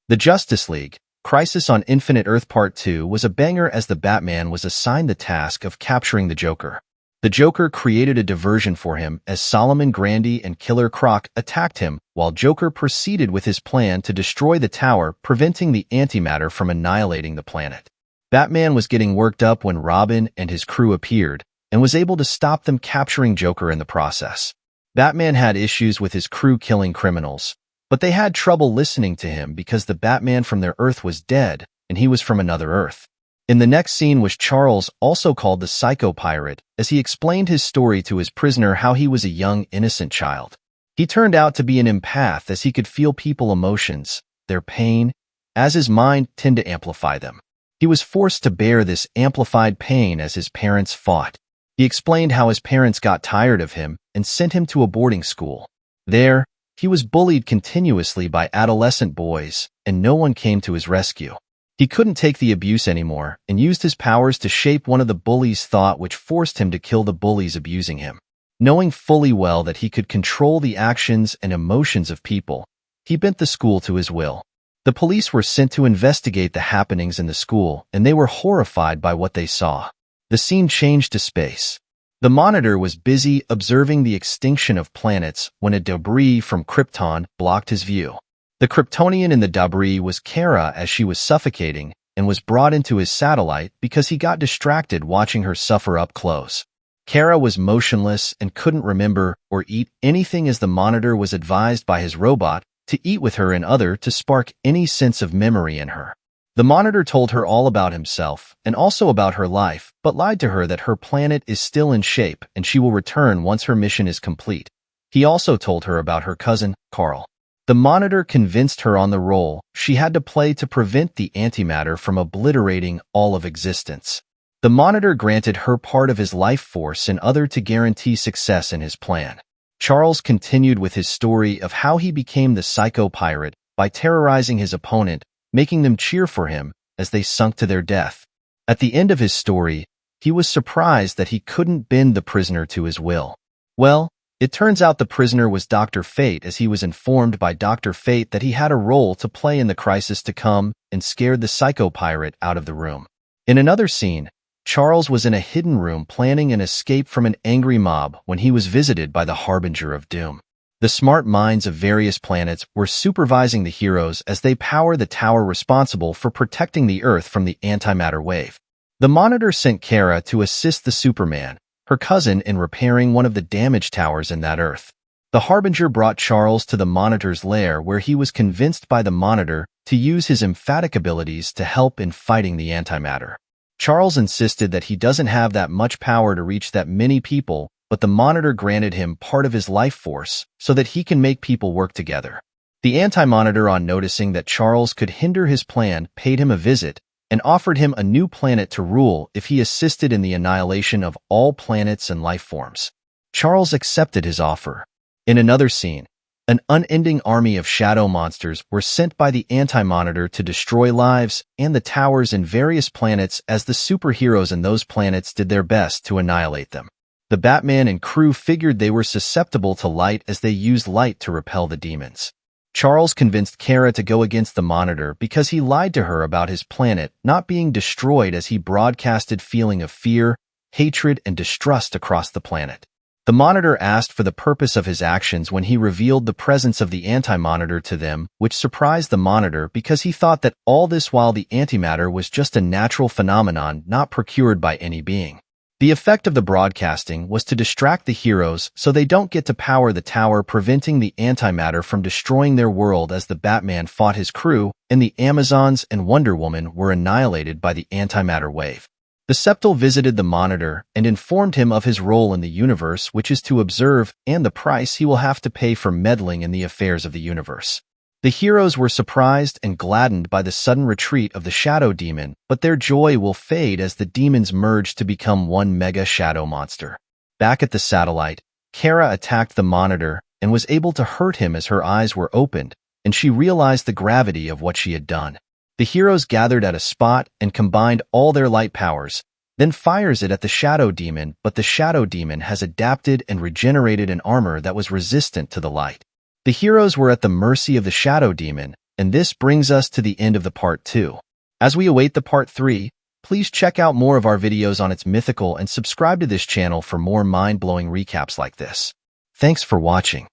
The Justice League, Crisis on Infinite Earth Part 2 was a banger as the Batman was assigned the task of capturing the Joker. The Joker created a diversion for him as Solomon Grundy and Killer Croc attacked him, while Joker proceeded with his plan to destroy the tower, preventing the antimatter from annihilating the planet. Batman was getting worked up when Robin and his crew appeared, and was able to stop them capturing Joker in the process. Batman had issues with his crew killing criminals, but they had trouble listening to him because the Batman from their Earth was dead, and he was from another Earth. In the next scene was Charles, also called the Psycho Pirate, as he explained his story to his prisoner how he was a young, innocent child. He turned out to be an empath as he could feel people's emotions, their pain, as his mind tended to amplify them. He was forced to bear this amplified pain as his parents fought. He explained how his parents got tired of him and sent him to a boarding school. There, he was bullied continuously by adolescent boys, and no one came to his rescue. He couldn't take the abuse anymore and used his powers to shape one of the bullies' thought, which forced him to kill the bullies abusing him. Knowing fully well that he could control the actions and emotions of people, he bent the school to his will. The police were sent to investigate the happenings in the school, and they were horrified by what they saw. The scene changed to space. The Monitor was busy observing the extinction of planets when a debris from Krypton blocked his view. The Kryptonian in the debris was Kara as she was suffocating and was brought into his satellite because he got distracted watching her suffer up close. Kara was motionless and couldn't remember or eat anything as the Monitor was advised by his robot to eat with her and other to spark any sense of memory in her. The Monitor told her all about himself and also about her life, but lied to her that her planet is still in shape and she will return once her mission is complete. He also told her about her cousin, Carl. The Monitor convinced her on the role she had to play to prevent the antimatter from obliterating all of existence. The Monitor granted her part of his life force and other to guarantee success in his plan. Charles continued with his story of how he became the Psycho Pirate by terrorizing his opponent, making them cheer for him as they sunk to their death. At the end of his story, he was surprised that he couldn't bend the prisoner to his will. Well, it turns out the prisoner was Dr. Fate, as he was informed by Dr. Fate that he had a role to play in the crisis to come and scared the Psycho Pirate out of the room. In another scene, Charles was in a hidden room planning an escape from an angry mob when he was visited by the Harbinger of Doom. The smart minds of various planets were supervising the heroes as they power the tower responsible for protecting the Earth from the antimatter wave. The Monitor sent Kara to assist the Superman, her cousin, in repairing one of the damaged towers in that Earth. The Harbinger brought Charles to the Monitor's lair, where he was convinced by the Monitor to use his emphatic abilities to help in fighting the antimatter. Charles insisted that he doesn't have that much power to reach that many people, but the Monitor granted him part of his life force so that he can make people work together. The Anti-Monitor, on noticing that Charles could hinder his plan, paid him a visit and offered him a new planet to rule if he assisted in the annihilation of all planets and life forms. Charles accepted his offer. In another scene, an unending army of shadow monsters were sent by the Anti-Monitor to destroy lives and the towers in various planets as the superheroes in those planets did their best to annihilate them. The Batman and crew figured they were susceptible to light as they used light to repel the demons. Charles convinced Kara to go against the Monitor because he lied to her about his planet not being destroyed as he broadcasted feeling of fear, hatred, and distrust across the planet. The Monitor asked for the purpose of his actions when he revealed the presence of the Anti-Monitor to them, which surprised the Monitor because he thought that all this while the antimatter was just a natural phenomenon not procured by any being. The effect of the broadcasting was to distract the heroes so they don't get to power the tower, preventing the antimatter from destroying their world as the Batman fought his crew, and the Amazons and Wonder Woman were annihilated by the antimatter wave. The Septal visited the Monitor and informed him of his role in the universe, which is to observe, and the price he will have to pay for meddling in the affairs of the universe. The heroes were surprised and gladdened by the sudden retreat of the Shadow Demon, but their joy will fade as the demons merge to become one mega shadow monster. Back at the satellite, Kara attacked the Monitor and was able to hurt him as her eyes were opened, and she realized the gravity of what she had done. The heroes gathered at a spot and combined all their light powers, then fires it at the Shadow Demon, but the Shadow Demon has adapted and regenerated an armor that was resistant to the light. The heroes were at the mercy of the Shadow Demon, And this brings us to the end of the part 2. As we await the part 3, please check out more of our videos on its mythical and subscribe to this channel for more mind-blowing recaps like this. Thanks for watching.